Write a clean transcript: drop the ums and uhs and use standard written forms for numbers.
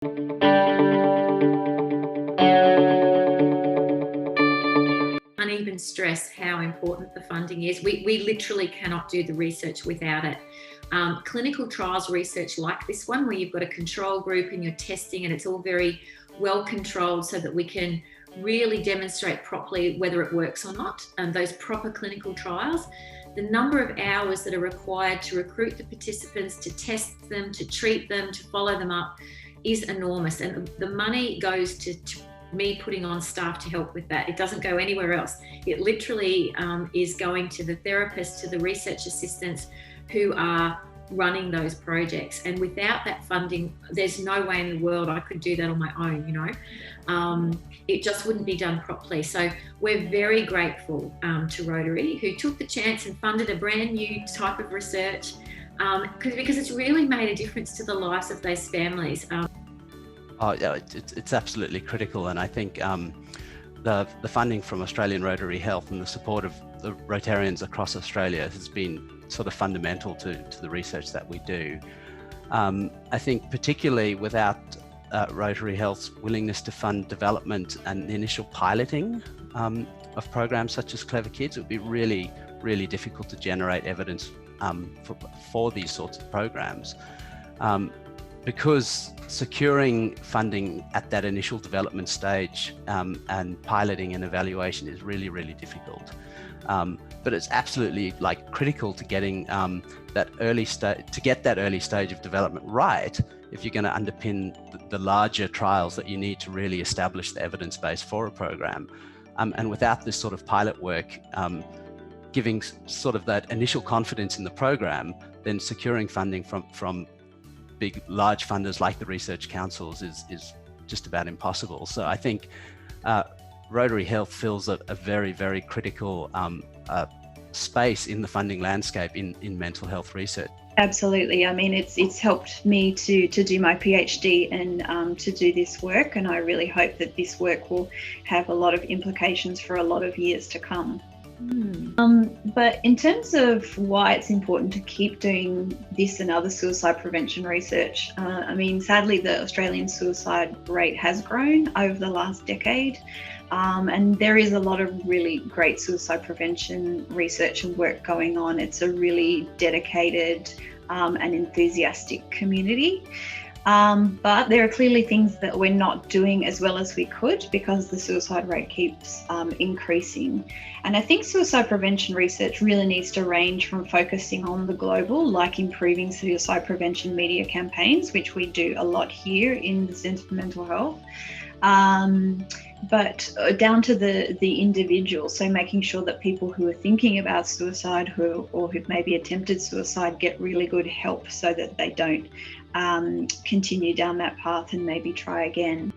Can't even stress how important the funding is. We literally cannot do the research without it. Clinical trials research like this one, where you've got a control group and you're testing and it's all very well controlled so that we can really demonstrate properly whether it works or not, and those proper clinical trials, the number of hours that are required to recruit the participants, to test them, to treat them, to follow them up is enormous. And the money goes to me putting on staff to help with that. It doesn't go anywhere else. It literally is going to the therapists, to the research assistants who are running those projects. And without that funding, there's no way in the world I could do that on my own, you know. It just wouldn't be done properly. So we're very grateful to Rotary, who took the chance and funded a brand new type of research because it's really made a difference to the lives of those families. Oh yeah, it's absolutely critical, and I think the funding from Australian Rotary Health and the support of the Rotarians across Australia has been sort of fundamental to the research that we do. I think particularly without Rotary Health's willingness to fund development and the initial piloting of programs such as Clever Kids, it would be really, really difficult to generate evidence for these sorts of programs. Because securing funding at that initial development stage and piloting and evaluation is really, really difficult. But it's absolutely critical to getting that early stage of development right if you're going to underpin the larger trials that you need to really establish the evidence base for a program. And without this sort of pilot work, giving sort of that initial confidence in the program, then securing funding from big, large funders like the research councils is just about impossible. So I think Rotary Health fills a very, very critical space in the funding landscape in mental health research. Absolutely. I mean, it's helped me to do my PhD and to do this work, and I really hope that this work will have a lot of implications for a lot of years to come. But in terms of why it's important to keep doing this and other suicide prevention research, I mean, sadly, the Australian suicide rate has grown over the last decade, and there is a lot of really great suicide prevention research and work going on. It's a really dedicated and enthusiastic community. But there are clearly things that we're not doing as well as we could because the suicide rate keeps increasing. And I think suicide prevention research really needs to range from focusing on the global, like improving suicide prevention media campaigns, which we do a lot here in the Centre for Mental Health, but down to the individual. So making sure that people who are thinking about suicide or who've maybe attempted suicide get really good help so that they don't continue down that path and maybe try again.